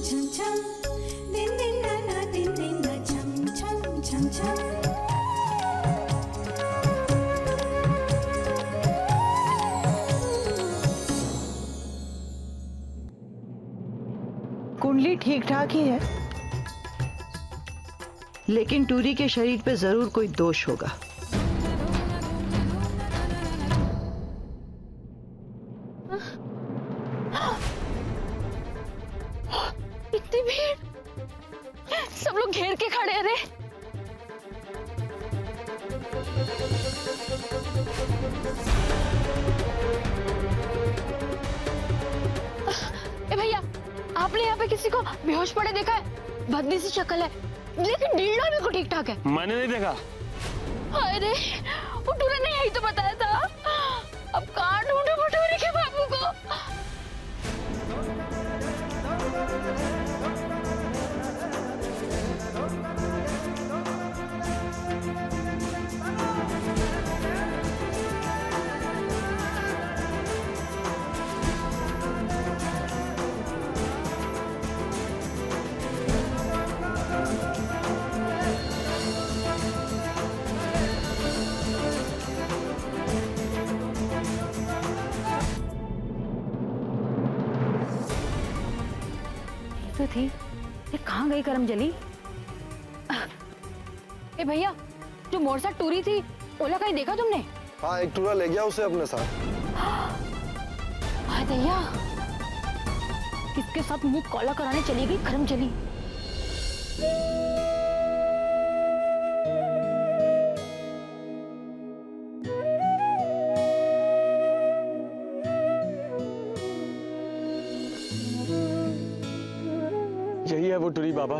छम छम दिन दिन ना ना दिन दिन ना छम छम छम छम। कुंडली ठीक ठाक ही है, लेकिन टूरी के शरीर पे जरूर कोई दोष होगा। इतनी भीड़, सब लोग घेर के खड़े हैं रे। ए भैया, आपने यहाँ पे किसी को बेहोश पड़े देखा है? भद्दी सी शक्ल है, लेकिन ढीला भी को ठीक ठाक है। मैंने नहीं देखा। अरे वो टूरे ने यही तो बताया था। अब कहाँ ढूंढे भटूरे के बाबू को? तो थी, ये कहाँ गई करमजली? ए भैया, जो मोर साथ टूरी थी, ओला कहीं देखा तुमने? हाँ, एक टूरा ले गया उसे अपने साथ। हाय भैया, किसके साथ मुंह काला कराने चली गई करमजली? यही है वो टूरी बाबा,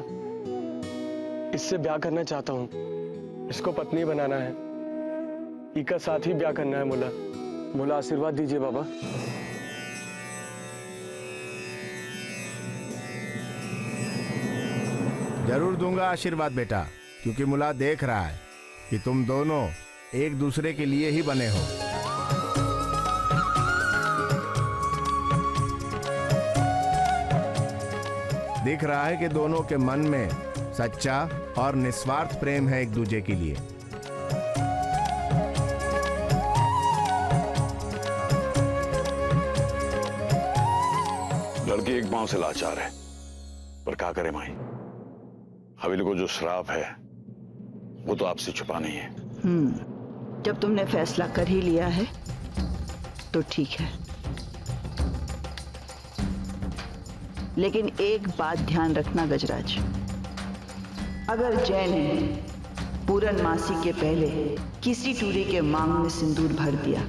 इससे ब्याह करना चाहता हूँ। इसको पत्नी बनाना है, इका साथ ही ब्याह करना है। मुला आशीर्वाद दीजिए बाबा। जरूर दूंगा आशीर्वाद बेटा, क्योंकि मुला देख रहा है कि तुम दोनों एक दूसरे के लिए ही बने हो। दिख रहा है कि दोनों के मन में सच्चा और निस्वार्थ प्रेम है एक दूसरे के लिए। लड़की एक पांव से लाचार है, पर क्या करे माई, हवेली को जो श्राप है वो तो आपसे छुपा नहीं है। जब तुमने फैसला कर ही लिया है तो ठीक है, लेकिन एक बात ध्यान रखना गजराज, अगर जय ने पूरन मासी के पहले किसी टूरी के मांग में सिंदूर भर दिया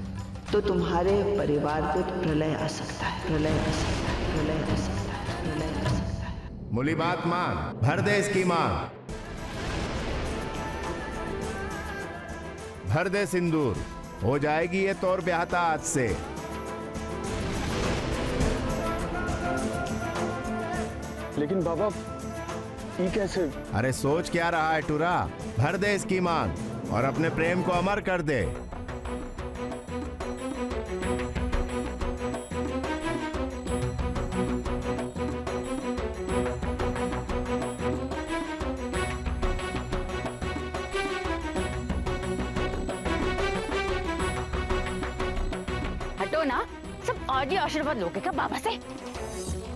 तो तुम्हारे परिवार पे प्रलय आ सकता है, प्रलय आ सकता है, प्रलय आ सकता है, प्रलय आ सकता है। मुली बात मान, भर दे इसकी मांग, भर दे सिंदूर, हो जाएगी ये तौर ब्याहता आज से। लेकिन बाबा, ये कैसे? अरे सोच क्या रहा है टूरा, भर दे इसकी मांग और अपने प्रेम को अमर कर दे। हटो ना, सब और ही आशीर्वाद लोगे क्या बाबा से?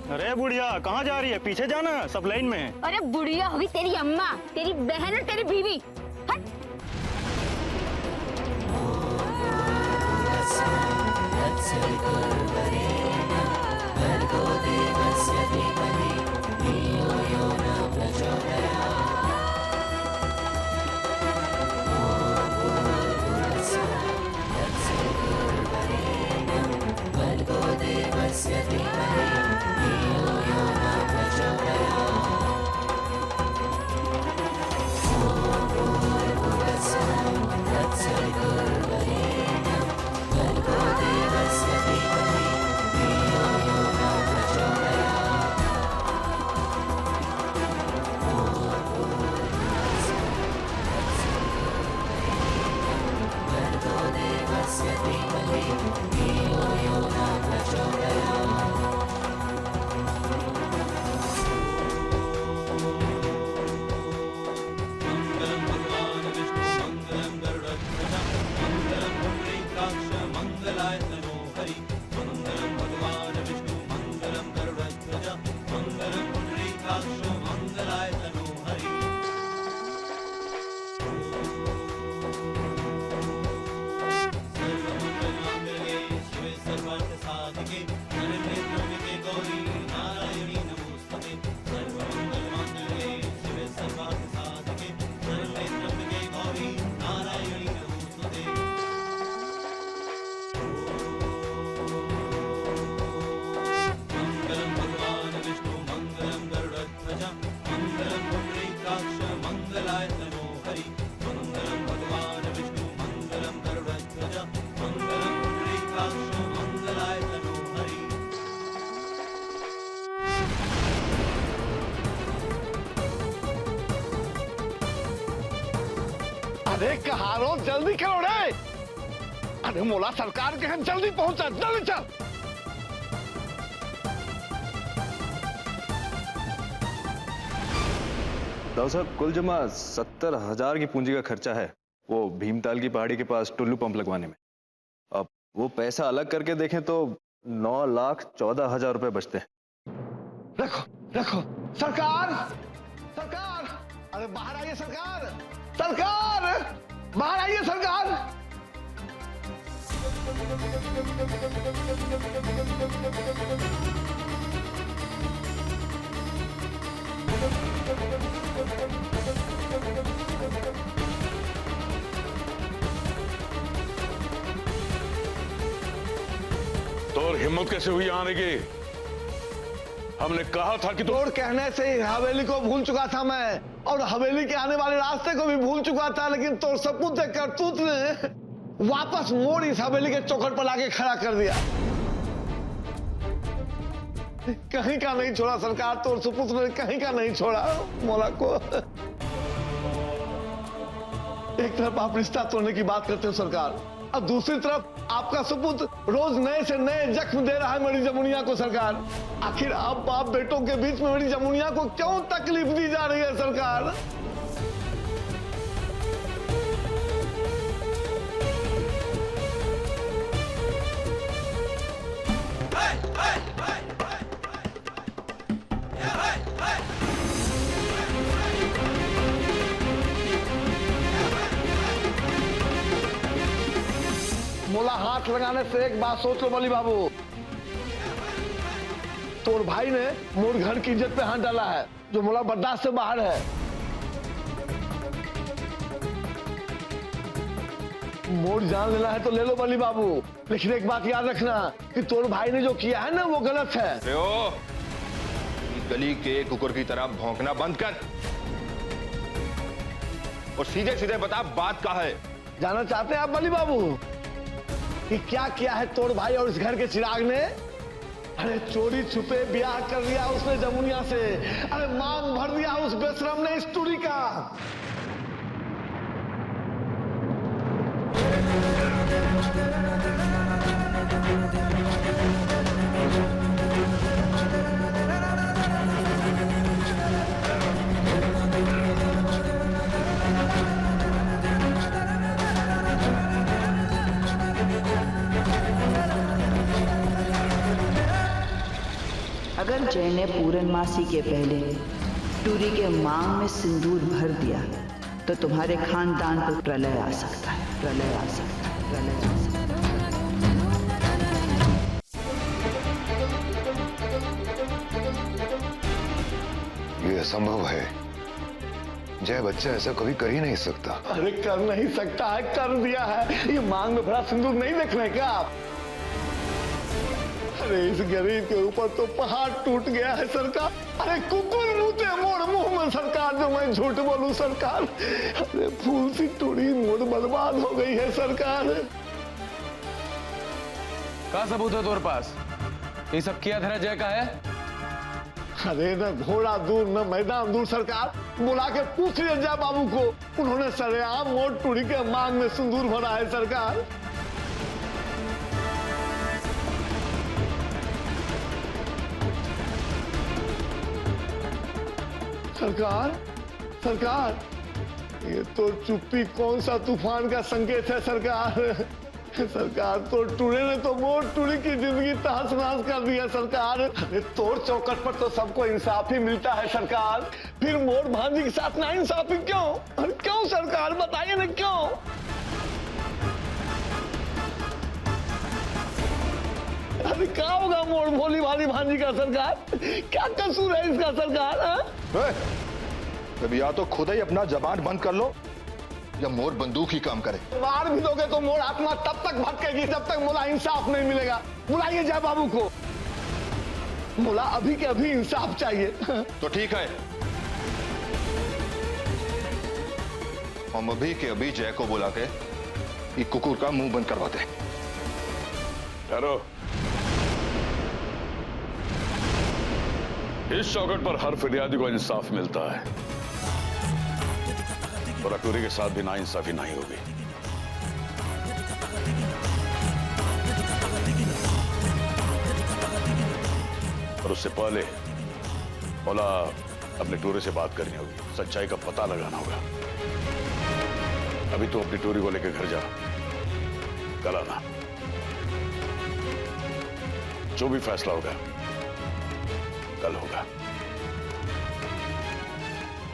अरे बुढ़िया, कहाँ जा रही है? पीछे जाना, सब लाइन में है। अरे बुढ़िया होगी तेरी अम्मा, तेरी बहन और तेरी बीवी। हट। अरे कहारो जल्दी करो रे। अरे मोला सरकार के हम जल्दी पहुंचा, जल्दी चल। दाऊ साहब, कुल जमा 70,000 की पूंजी का खर्चा है वो भीमताल की पहाड़ी के पास टुल्लू पंप लगवाने में। अब वो पैसा अलग करके देखें तो 9,14,000 रुपए बचते हैं। रखो रखो। सरकार, सरकार, अरे बाहर आइए सरकार, सरकार बाहर आइए सरकार। तो और हिम्मत कैसे हुई आने की? हमने कहा था कि तोड़ कहने से ही हवेली को भूल चुका था मैं, और हवेली के आने वाले रास्ते को भी भूल चुका था, लेकिन तोड़ सपूत देख करतूत ने वापस मोड़ इस हवेली के चौखट पर लाके खड़ा कर दिया। कहीं का नहीं छोड़ा सरकार, तोड़ सपूत ने कहीं का नहीं छोड़ा मौला को। एक तरफ आप रिश्ता तोड़ने की बात करते हो सरकार, अब दूसरी तरफ आपका सपूत रोज नए से नए जख्म दे रहा है मेरी जमुनिया को सरकार। आखिर आप बाप बेटों के बीच में मेरी जमुनिया को क्यों तकलीफ दी जा रही है सरकार? मोला हाथ लगाने से एक बात सोच लो बली बाबू, तोर भाई ने मोर घर की इज्जत पे हाथ डाला है जो मोला बर्दाश्त से बाहर है। मोर जान लेना है तो ले लो बली बाबू, लेकिन एक बात याद रखना कि तोर भाई ने जो किया है ना वो गलत है। गली के कुकुर की तरह भौंकना बंद कर और सीधे सीधे बता बात क्या है। जाना चाहते हैं आप बली बाबू कि क्या किया है तोड़ भाई और इस घर के चिराग ने? अरे चोरी छुपे ब्याह कर लिया उसने जमुनिया से, अरे मांग भर दिया उस बेशरम ने इस टूरी का। अगर जय ने पूरनमासी के पहले टूरी के मांग में सिंदूर भर दिया तो तुम्हारे खानदान पर प्रलय आ सकता है, प्रलय आ सकता है, प्रलय आ सकता है। ये असंभव है, जय बच्चा ऐसा कभी कर ही नहीं सकता। अरे कर नहीं सकता है, कर दिया है। ये मांग में भरा सिंदूर नहीं देखने का आप? अरे इस गरीब के ऊपर तो पहाड़ टूट गया है सरकार। अरे कुकुर मुते मोड़ मुंह में सरकार, जो मैं झूठ बोलूं सरकार। अरे फूल सी टूरी मोड़ बर्बाद हो गई है सरकार। क्या सबूत है तुम्हारे पास? ये सब किया धरा जय का है? अरे न घोड़ा दूर न मैदान दूर सरकार, बुला के पूछ लिया जय बाबू को, उन्होंने सरेआम मोड़ टूरी के मांग में सिंदूर भरा है सरकार। सरकार, सरकार, ये तो चुप्पी कौन सा तूफान का संकेत है सरकार। सरकार तो टूरे ने तो मोड़ टूरी की जिंदगी तहस नहस कर दी है सरकार। अरे तोड़ चौकट पर तो सबको इंसाफ ही मिलता है सरकार, फिर मोड़ भांजी के साथ ना इंसाफी क्यों? अरे क्यों सरकार, बताइए ना क्यों? अरे क्या होगा मोड़ भोली भाली भांजी का सरकार? क्या कसूर है इसका सरकार? तब या तो खुद ही अपना जबान बंद कर लो या मोर बंदूक ही काम करे। मार भी दोगे तो मोड़ आत्मा तब तक भटकेगी जब तक मोला इंसाफ नहीं मिलेगा। बुलाइए जय बाबू को, मोला अभी के अभी इंसाफ चाहिए। तो ठीक है, हम अभी के अभी जय को बुला के ये कुकुर का मुंह बंद करवाते हैं। ठहरो, इस चौखट पर हर फिरियादी को इंसाफ मिलता है। और टूरी के साथ भी नाइंसाफी नहीं होगी। और उससे पहले बोला अपने टूरी से बात करनी होगी, सच्चाई का पता लगाना होगा। अभी तो अपनी टूरी को लेकर घर जा, कल आना। जो भी फैसला होगा कल होगा।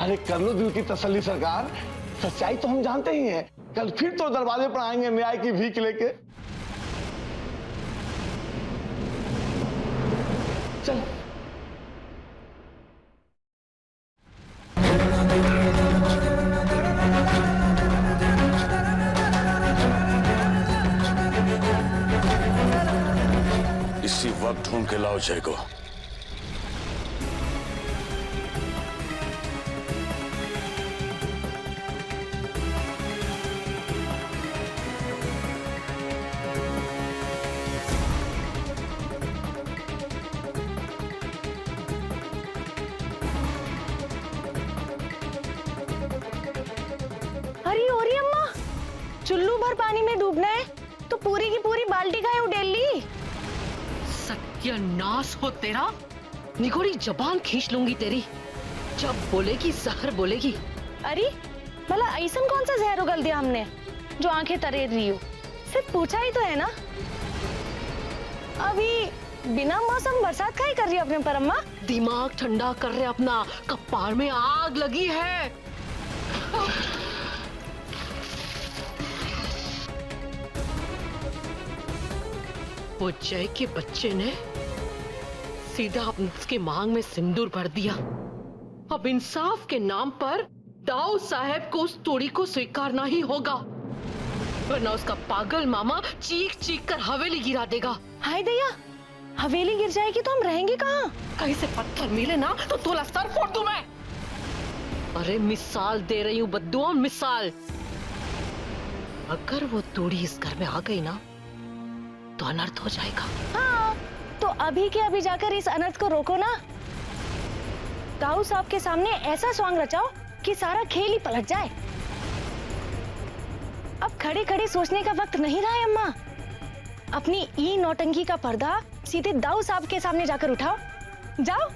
अरे कर लो दिल की तसल्ली सरकार, सच्चाई तो हम जानते ही हैं। कल फिर तो दरवाजे पर आएंगे न्याय की भीख लेके। चल इसी वक्त ढूंढ के लाओ जय को। अरे ओरी अम्मा, चुल्लू भर पानी में डूबना है तो पूरी की पूरी बाल्टी का उडेल ली। सत्यानाश हो तेरा, निगोड़ी जबान खींच लूंगी तेरी। जब बोलेगी जहर बोलेगी। अरे भला ऐसा कौन सा जहर उगल दिया हमने जो आंखें तरेर रही हो? सिर्फ पूछा ही तो है ना। अभी बिना मौसम बरसात का ही कर रही हो अपने पर अम्मा। दिमाग ठंडा कर रहे अपना, कपार में आग लगी है। वो जय के बच्चे ने सीधा उसके मांग में सिंदूर भर दिया। अब इंसाफ के नाम पर दाऊ साहब को उस तोड़ी को स्वीकारना ही होगा, वरना उसका पागल मामा चीख चीख कर हवेली गिरा देगा। हाय दया, हवेली गिर जाएगी तो हम रहेंगे कहाँ? कहीं से पत्थर मिले ना तो तोला सर फोड़ दूं मैं। अरे मिसाल दे रही हूँ बद्दुआ, मिसाल। अगर वो तोड़ी इस घर में आ गई ना तो अनर्थ हो जाएगा। हाँ, तो अभी के अभी जाकर इस अनर्थ को रोको ना। दाऊ साहब के सामने ऐसा स्वांग रचाओ कि सारा खेल ही पलट जाए। अब खड़े खड़े सोचने का वक्त नहीं रहा है अम्मा। अपनी ई नौटंकी का पर्दा सीधे दाऊ साहब के सामने जाकर उठाओ। जाओ।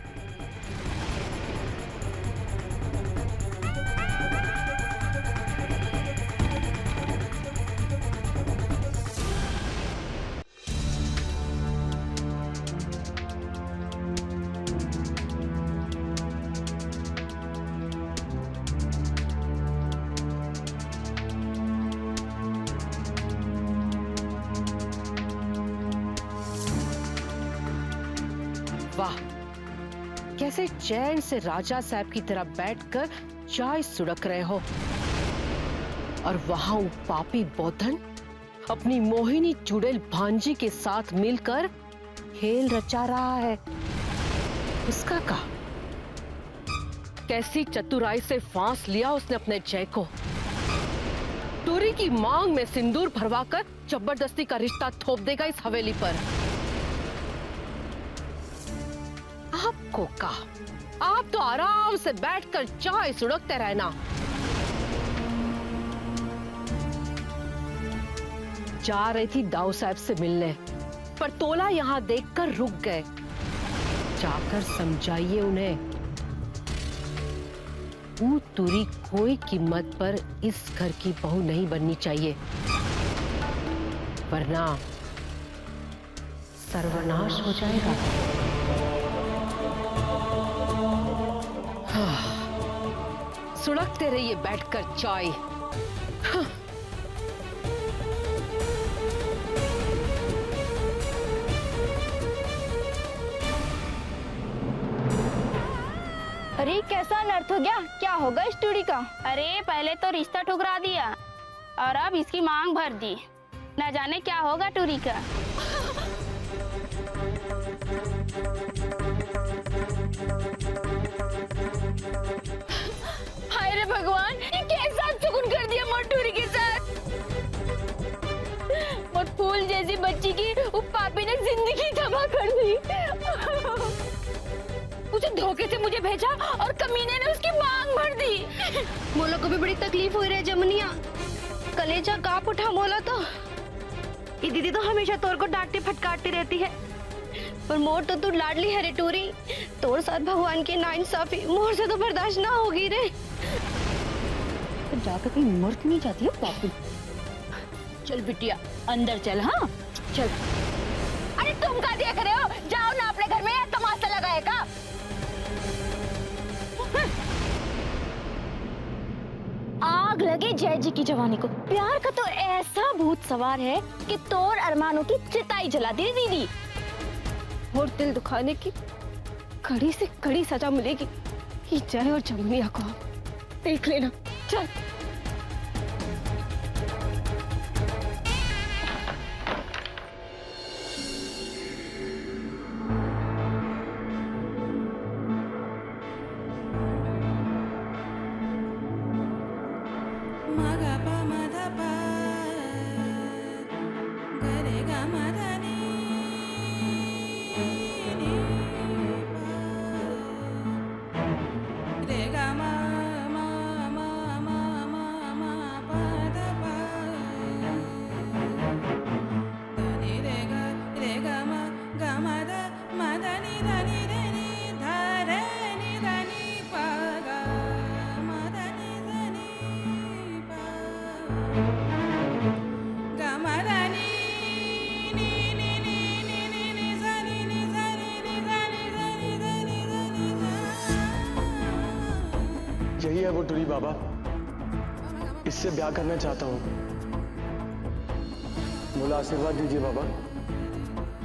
वाह, कैसे चैन से राजा साहब की तरह बैठकर चाय सुड़क रहे हो, और वहां वो पापी बौद्धन अपनी मोहिनी चुड़ैल भांजी के साथ मिलकर खेल रचा रहा है। उसका का कैसी चतुराई से फांस लिया उसने अपने जय को। टूरी की मांग में सिंदूर भरवाकर जबरदस्ती का रिश्ता थोप देगा इस हवेली पर। आपको का, आप तो आराम से बैठकर चाय सुड़कते रहना। जा रही थी दाऊ साहब से मिलने, पर तोला यहाँ देखकर रुक गए। जाकर समझाइए उन्हें, वो तुरी कोई कीमत पर इस घर की बहू नहीं बननी चाहिए, वरना सर्वनाश हो जाएगा। सुड़कते रहिए बैठकर चाय। अरे कैसा अनर्थ हो गया? क्या होगा इस टूड़ी का? अरे पहले तो रिश्ता ठुकरा दिया और अब इसकी मांग भर दी। न जाने क्या होगा टूरी का। हाय रे भगवान, ये कैसा सुकून कर दिया मोटूरी के साथ। और फूल जैसी बच्ची की उस पापी ने जिंदगी तबाह कर दी। उसे धोखे से मुझे भेजा और कमीने ने उसकी मांग भर दी। मोला को भी बड़ी तकलीफ हुई रे जमुनिया, कलेजा कांप उठा मोला तो। ये दीदी तो हमेशा तोर को डांटती फटकारती रहती है, पर मोर तो तू लाडली है रे टूरी। तोर साथ भगवान की नाइंसाफी मोर से तो बर्दाश्त ना होगी रे। तो जाकर कहीं मर नहीं जाती है पापी। चल बिटिया अंदर चल। हाँ चल। अरे तुम क्या देख रहे हो, जाओ ना अपने घर में, या तमाशा लगाए का। आग लगी जय जी की जवानी को। प्यार का तो ऐसा भूत सवार है कि तोर अरमानों की चिताई जला दी दीदी। और दिल दुखाने की कड़ी से कड़ी सजा मिलेगी कि जय और जमुनिया को देख लेना। चल। मगा पा मधा पा गरे गा मधा नी नी पा रे गा मा मा मा मा मा मा पा धा पा धा नी रे गा मा धा नी धा नी रे नी धा रे नी धा नी पा गा मा धा नी धा नी पा गा मा धा नी नी नी नी नी नी नी सा नी नी सा नी नी सा नी सा नी सा नी सा नी सा। यही है वो टुरी बाबा, इससे ब्याह करना चाहता हूँ। मुला आशीर्वाद दीजिए बाबा।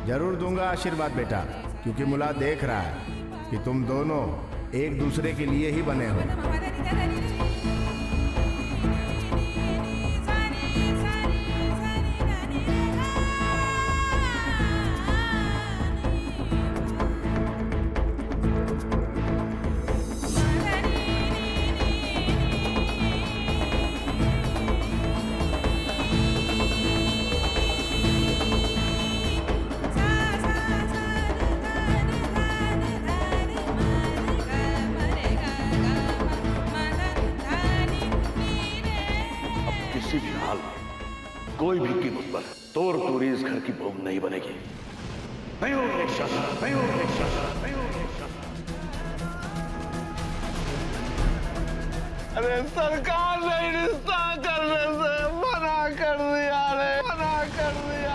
जरूर दूंगा आशीर्वाद बेटा, क्योंकि मुला देख रहा है कि तुम दोनों एक दूसरे के लिए ही बने हो। किसी भी हाल में, कोई भी कीमत पर तोर तोरी इस घर की बहू नहीं बनेगी। नहीं होगी निश्चय, नहीं होगी निश्चय, नहीं होगी निश्चय। अरे सरकार ने रिश्ता करने से मना कर दिया रे, मना कर दिया।